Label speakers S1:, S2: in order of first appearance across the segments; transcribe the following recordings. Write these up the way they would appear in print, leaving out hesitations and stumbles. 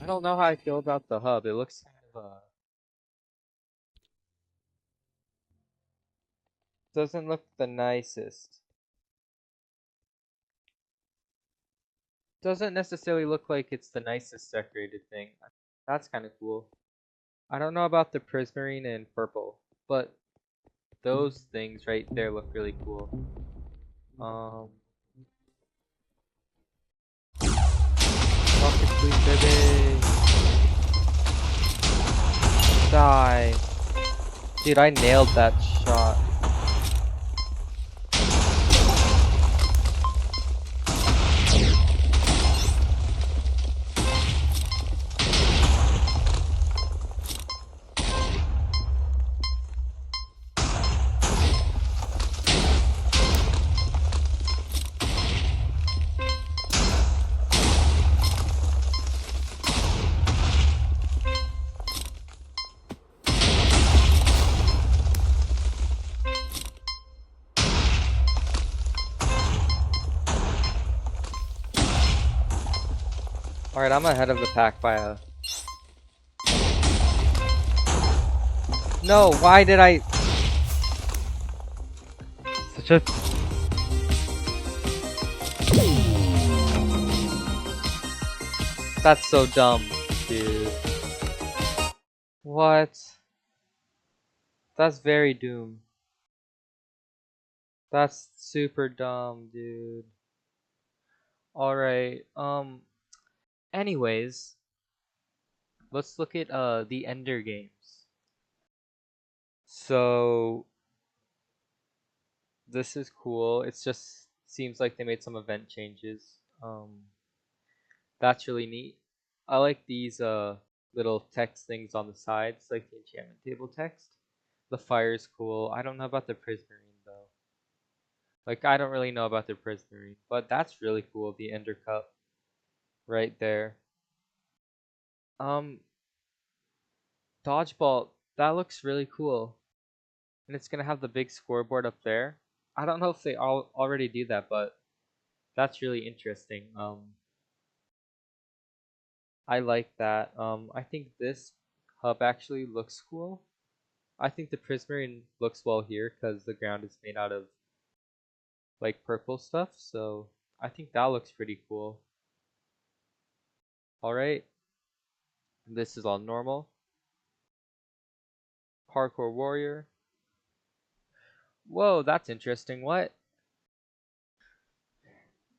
S1: don't know how I feel about the hub. It looks kind of doesn't look the nicest. Doesn't necessarily look like it's the nicest decorated thing. That's kind of cool. I don't know about the prismarine and purple, but those things right there look really cool. Rocket League, baby! Die! Dude, I nailed that shot. Alright, I'm ahead of the pack by a... No, why did I... Such a... That's so dumb, dude. What? That's very doom. That's super dumb, dude. Alright, anyways, let's look at the Ender games. So this is cool. It's just seems like they made some event changes. That's really neat. I like these little text things on the sides, like the enchantment table text. The fire is cool. I don't know about the prismarine though. Like I don't really know about the prismarine, but that's really cool. The Ender Cup right there. Um, Dodgeball, that looks really cool. And it's gonna have the big scoreboard up there. I don't know if they all already do that, but that's really interesting. I like that. I think this hub actually looks cool. I think the Prismarine looks well here because the ground is made out of like purple stuff, so I think that looks pretty cool. Alright, this is all normal. Parkour Warrior. Whoa, that's interesting. What?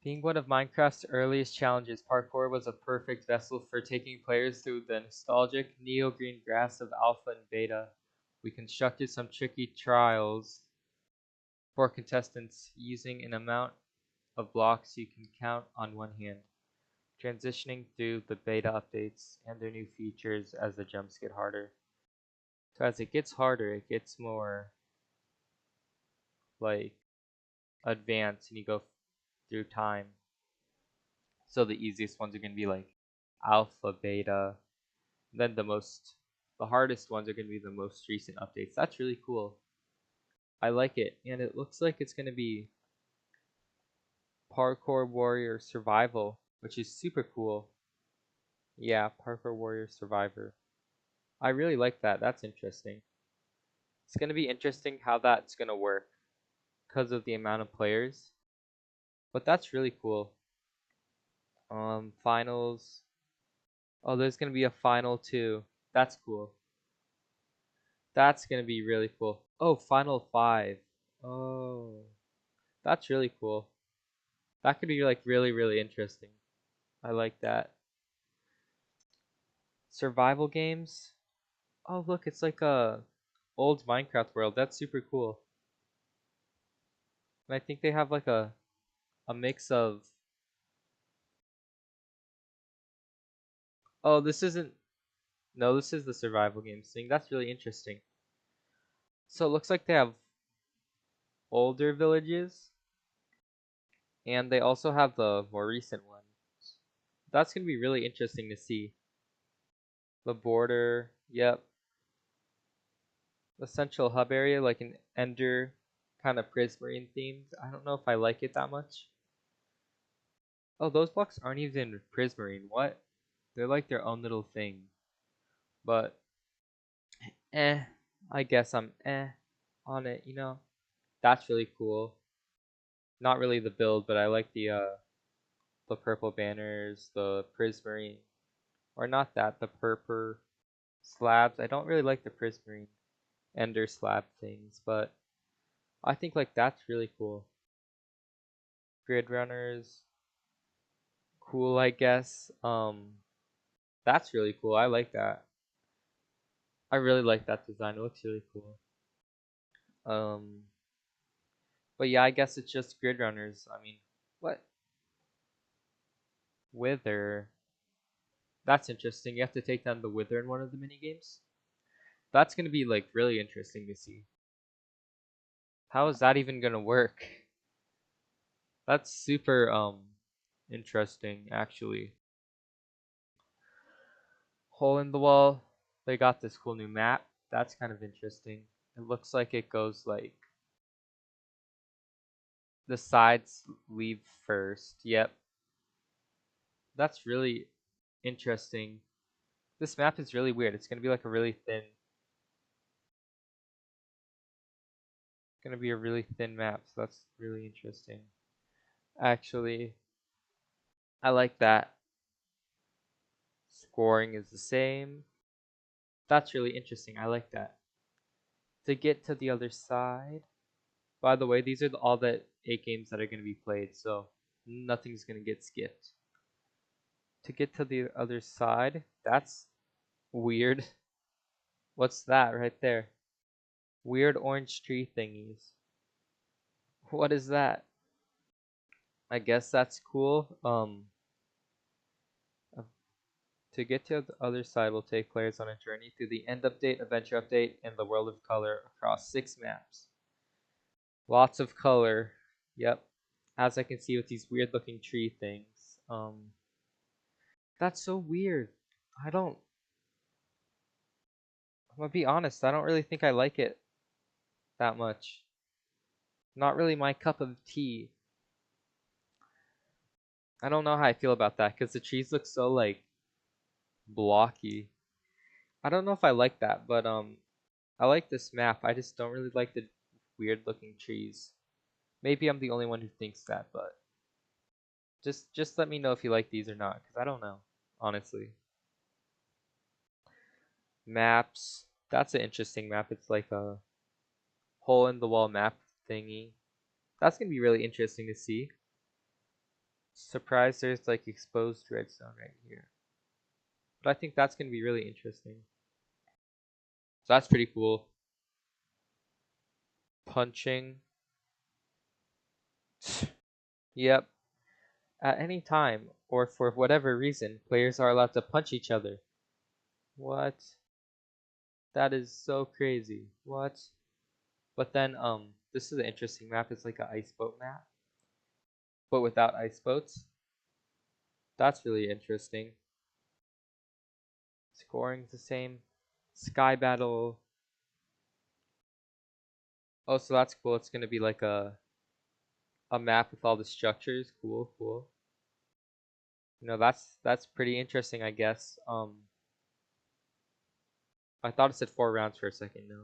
S1: Being one of Minecraft's earliest challenges, parkour was a perfect vessel for taking players through the nostalgic neo-green grass of Alpha and Beta. We constructed some tricky trials for contestants using an amount of blocks you can count on one hand, transitioning through the beta updates and their new features as the jumps get harder. So as it gets harder, it gets more like advanced and you go through time. So the easiest ones are going to be like alpha, beta, then the hardest ones are going to be the most recent updates. That's really cool. I like it. And it looks like it's going to be Parkour Warrior Survival, which is super cool. Yeah, Parkour Warrior Survivor. I really like that. That's interesting. It's going to be interesting how that's going to work because of the amount of players. But that's really cool. Finals. Oh, there's going to be a final too. That's cool. That's going to be really cool. Oh, Final 5. Oh, that's really cool. That could be like really, really interesting. I like that. Survival games. Oh, look, it's like a old Minecraft world. That's super cool. And I think they have like a mix of. Oh, this isn't. No, this is the survival games thing. That's really interesting. So it looks like they have older villages, and they also have the more recent ones. That's gonna be really interesting to see. The border, yep. The central hub area, like an Ender kind of Prismarine themed. I don't know if I like it that much. Oh, those blocks aren't even Prismarine. What? They're like their own little thing. But I guess I'm on it, you know. That's really cool. Not really the build, but I like the purple banners, the prismarine, or not that, the purple slabs. I don't really like the prismarine ender slab things, but I think like that's really cool. Grid runners, cool, I guess. That's really cool. I like that. I really like that design. It looks really cool. Um, but yeah, I guess it's just grid runners. I mean, what? Wither. That's interesting. You have to take down the Wither in one of the mini games. That's gonna be like really interesting to see. How is that even gonna work? That's super interesting actually. Hole in the wall. They got this cool new map. That's kind of interesting. It looks like it goes like the sides leave first. Yep. That's really interesting. This map is really weird. It's gonna be like a really thin. Gonna be a really thin map, so that's really interesting. Actually, I like that. Scoring is the same. That's really interesting. I like that. To get to the other side. By the way, these are all the 8 games that are going to be played, so nothing's going to get skipped. To get to the other side, that's weird. What's that right there? Weird orange tree thingies. What is that? I guess that's cool. To get to the other side will take players on a journey through the end update, adventure update, and the world of color across 6 maps. Lots of color. Yep. As I can see with these weird looking tree things. That's so weird. I'm gonna be honest, I don't really think I like it that much. Not really my cup of tea. I don't know how I feel about that because the trees look so like blocky. I don't know if I like that, but I like this map. I just don't really like the weird looking trees. Maybe I'm the only one who thinks that, but just let me know if you like these or not, because I don't know, honestly. Maps. That's an interesting map. It's like a hole in the wall map thingy. That's gonna be really interesting to see. Surprised there's like exposed redstone right here. But I think that's gonna be really interesting. So that's pretty cool. Punching. Yep. At any time, or for whatever reason, players are allowed to punch each other. What? That is so crazy. What? But then, this is an interesting map. It's like an ice boat map, but without ice boats. That's really interesting. Scoring's the same. Sky battle. Oh, so that's cool. It's gonna be like a map with all the structures. Cool, cool. You know, that's pretty interesting, I guess. I thought it said 4 rounds for a second, no.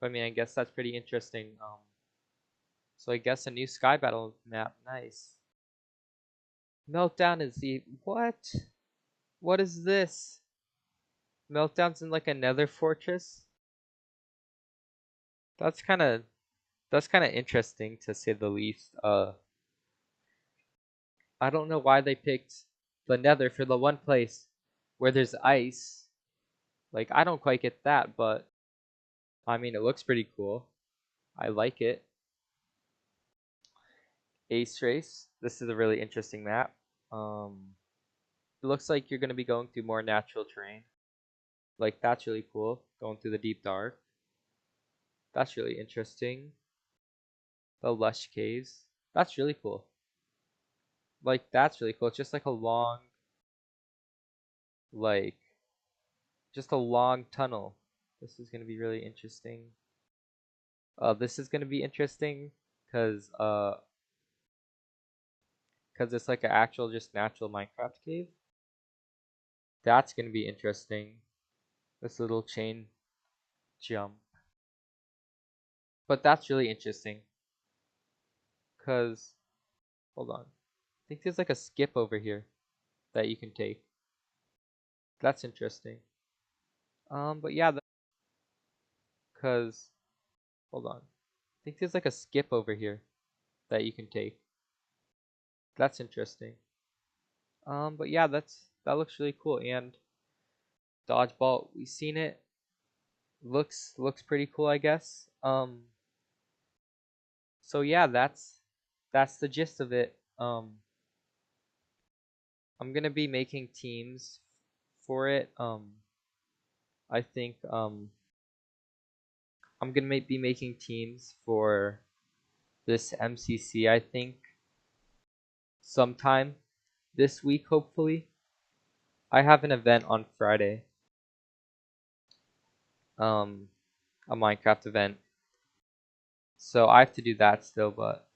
S1: But I mean, I guess that's pretty interesting. So I guess a new Sky Battle map, nice. Meltdown is the what? What is this? Meltdown's in like a Nether fortress. That's kind of interesting to say the least. I don't know why they picked the Nether for the one place where there's ice. Like I don't quite get that, but I mean it looks pretty cool. I like it. Ace Race. This is a really interesting map. It looks like you're gonna be going through more natural terrain. Like that's really cool. Going through the deep dark. That's really interesting. The lush caves. That's really cool. Like that's really cool. It's just like a long, like, just a long tunnel. This is gonna be really interesting. This is gonna be interesting because it's like an actual just natural Minecraft cave. That's gonna be interesting. This little chain jump. But that's really interesting. Cause hold on. I think there's like a skip over here that you can take. That's interesting. But yeah, cause hold on. I think there's like a skip over here that you can take. That's interesting. But yeah, that looks really cool. And dodgeball, we've seen it. Looks pretty cool, I guess. So yeah, that's the gist of it. I'm gonna be making teams for it. I think I'm gonna be making teams for this MCC. I think sometime this week, hopefully. I have an event on Friday. A Minecraft event. So I have to do that still, but